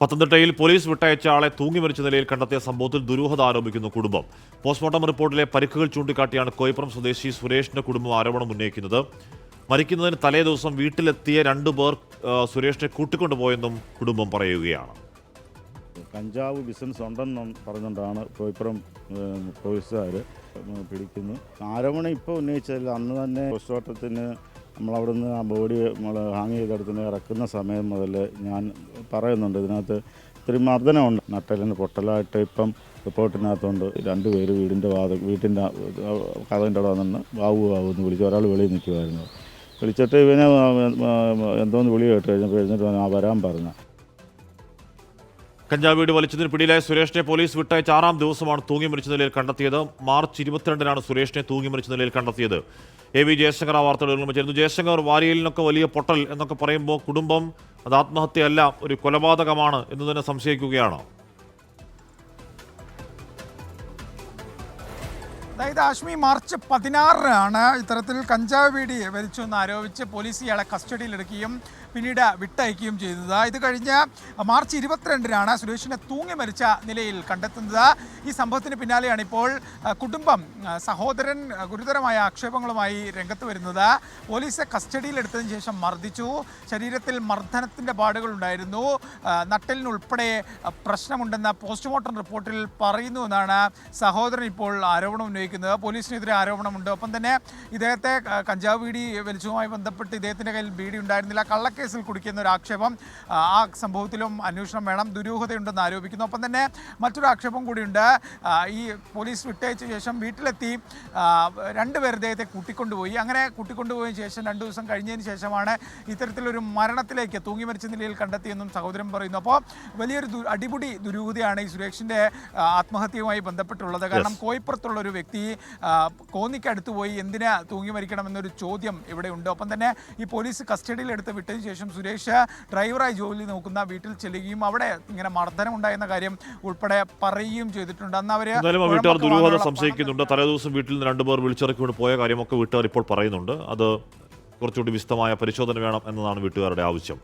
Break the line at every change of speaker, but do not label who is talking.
പത്തനംതിട്ടയിൽ പോലീസ് വിട്ടയച്ച ആളെ തൂങ്ങി മരിച്ച നിലയിൽ കണ്ടെത്തിയ സംഭവത്തിൽ ദുരൂഹത ആരോപിക്കുന്നു കുടുംബം. പോസ്റ്റ്മോർട്ടം റിപ്പോർട്ടിലെ പരിക്കുകൾ ചൂണ്ടിക്കാട്ടിയാണ് കോയിപ്പുറം സ്വദേശി സുരേഷിന്റെ കുടുംബം ആരോപണം ഉന്നയിക്കുന്നത്. മരിക്കുന്നതിന് തലേ ദിവസം വീട്ടിലെത്തിയ 2 പേർ സുരേഷിനെ കൂട്ടിക്കൊണ്ടുപോയെന്നും കുടുംബം പറയുകയാണ്.
കഞ്ചാവ് ബിസിനസ് ഉണ്ടെന്ന് പറഞ്ഞുകൊണ്ടാണ് കോയിപ്പുറം പോലീസുകാർ പിടിക്കുന്നത്. ആരോപണം ഇപ്പോൾ ഉന്നയിച്ചതിൽ അന്ന് തന്നെ പോസ്റ്റ്മോർട്ടത്തിന് നമ്മളവിടുന്ന് ആ ബോഡി നമ്മൾ ഹാങ് ചെയ്തെടുത്തിന് ഇറക്കുന്ന സമയം മുതൽ ഞാൻ പറയുന്നുണ്ട്, ഇതിനകത്ത് ഇത്തിരി മർദ്ദനമുണ്ട്, നട്ടലിന് പൊട്ടലായിട്ട് ഇപ്പം റിപ്പോർട്ടിനകത്തുണ്ട്. 2 പേര് വീടിൻ്റെ വീട്ടിൻ്റെ കഥൻ്റെ അവിടെ വന്നിട്ട് വാവു എന്ന് വിളിച്ചു. ഒരാൾ വെളിയിൽ നിൽക്കുമായിരുന്നു. വിളിച്ചിട്ട് ഇവനെ എന്തോന്ന് വിളി കേട്ട് കഴിഞ്ഞിട്ട് വരാൻ പറഞ്ഞു.
കഞ്ചാവ് വീട് വലിച്ചതിന് പിടിയിലായ സുരേഷിനെ പോലീസ് വിട്ടയച്ച 6ാം ദിവസമാണ് തൂങ്ങി മരിച്ച നിലയിൽ കണ്ടെത്തിയത്. മാർച്ച് 22-നാണ് സുരേഷിനെ തൂങ്ങി മരിച്ച നിലയിൽ കണ്ടെത്തിയത്. AV ജയശങ്കർ ആ വാർത്തകൾ ചേരുന്നു. ജയശങ്കർ, വാരിയലിനൊക്കെ വലിയ പൊട്ടൽ എന്നൊക്കെ പറയുമ്പോൾ കുടുംബം അത് ആത്മഹത്യയല്ല, ഒരു കൊലപാതകമാണ് എന്ന് തന്നെ സംശയിക്കുകയാണോ?
അതായത് ആശ്മി, മാർച്ച് 16-നാണ് ഇത്തരത്തിൽ കഞ്ചാവ് വീടി വലിച്ചു എന്ന് ആരോപിച്ച് പോലീസ് ഇയാളെ കസ്റ്റഡിയിലെടുക്കുകയും പിന്നീട് വിട്ടയക്കുകയും ചെയ്തത്. ഇത് കഴിഞ്ഞ് മാർച്ച് 22-നാണ് സുരേഷിനെ തൂങ്ങി മരിച്ച നിലയിൽ കണ്ടെത്തുന്നത്. ഈ സംഭവത്തിന് പിന്നാലെയാണ് ഇപ്പോൾ കുടുംബം, സഹോദരൻ ഗുരുതരമായ ആക്ഷേപങ്ങളുമായി രംഗത്ത് വരുന്നത്. പോലീസ് കസ്റ്റഡിയിലെടുത്തതിന് ശേഷം മർദ്ദിച്ചു, ശരീരത്തിൽ മർദ്ദനത്തിൻ്റെ പാടുകളുണ്ടായിരുന്നു, നട്ടലിനുൾപ്പെടെ പ്രശ്നമുണ്ടെന്ന് പോസ്റ്റ്മോർട്ടം റിപ്പോർട്ടിൽ പറയുന്നു എന്നാണ് സഹോദരൻ ഇപ്പോൾ ആരോപണം ഉന്നയിക്കുന്നത്. പോലീസിനെതിരെ ആരോപണമുണ്ട്. ഒപ്പം തന്നെ ഇദ്ദേഹത്തെ കഞ്ചാവ് ബീഡി വലിച്ചതുമായി ബന്ധപ്പെട്ട് ഇദ്ദേഹത്തിൻ്റെ കയ്യിൽ ബീഡി ഉണ്ടായിരുന്നില്ല, കള്ളക്കേസിൽ കുടിക്കുന്ന ഒരു ആക്ഷേപം, ആ സംഭവത്തിലും അന്വേഷണം വേണം, ദുരൂഹതയുണ്ടെന്ന് ആരോപിക്കുന്നു. ഒപ്പം തന്നെ മറ്റൊരു ആക്ഷേപം കൂടിയുണ്ട്. ഈ പോലീസ് വിട്ടയച്ച ശേഷം വീട്ടിലെത്തി 2 പേർ ഇദ്ദേഹത്തെ കൂട്ടിക്കൊണ്ടുപോയി. അങ്ങനെ കൂട്ടിക്കൊണ്ടുപോയതിനു ശേഷം 2 ദിവസം കഴിഞ്ഞതിന് ശേഷമാണ് ഇത്തരത്തിലൊരു മരണത്തിലേക്ക് തൂങ്ങി മരിച്ച നിലയിൽ കണ്ടെത്തിയെന്നും സഹോദരൻ പറയുന്നു. അപ്പോൾ വലിയൊരു അടിപൊളി ദുരൂഹതയാണ് ഈ സുരേഷിൻ്റെ ആത്മഹത്യയുമായി ബന്ധപ്പെട്ടുള്ളത്. കാരണം കോയിപ്പുറത്തുള്ള ഒരു വ്യക്തി കോന്നിക്കടുത്ത് പോയി എന്തിനാ തൂങ്ങി മരിക്കണമെന്നൊരു ചോദ്യം ഇവിടെ ഉണ്ട്. ഒപ്പം തന്നെ ഈ പോലീസ് കസ്റ്റഡിയിലെടുത്ത് വിട്ടതിന് ശേഷം സുരേഷ് ഡ്രൈവറായി ജോലി നോക്കുന്ന വീട്ടിൽ ചെല്ലുകയും അവിടെ ഇങ്ങനെ മർദ്ദനം ഉണ്ടായെന്ന കാര്യം ഉൾപ്പെടെ പറയുകയും ചെയ്തിട്ടുണ്ട്. അന്ന് അവർ
വീട്ടുകാർ ദുരൂഹത സംശയിക്കുന്നുണ്ട്. തലേദിവസം വീട്ടിൽ നിന്ന് 2 പേർ വിളിച്ചിറക്കി പോയ കാര്യമൊക്കെ വീട്ടുകാർ ഇപ്പോൾ പറയുന്നുണ്ട്. അത് കുറച്ചുകൂടി വിശദമായ പരിശോധന വേണം എന്നതാണ് വീട്ടുകാരുടെ ആവശ്യം.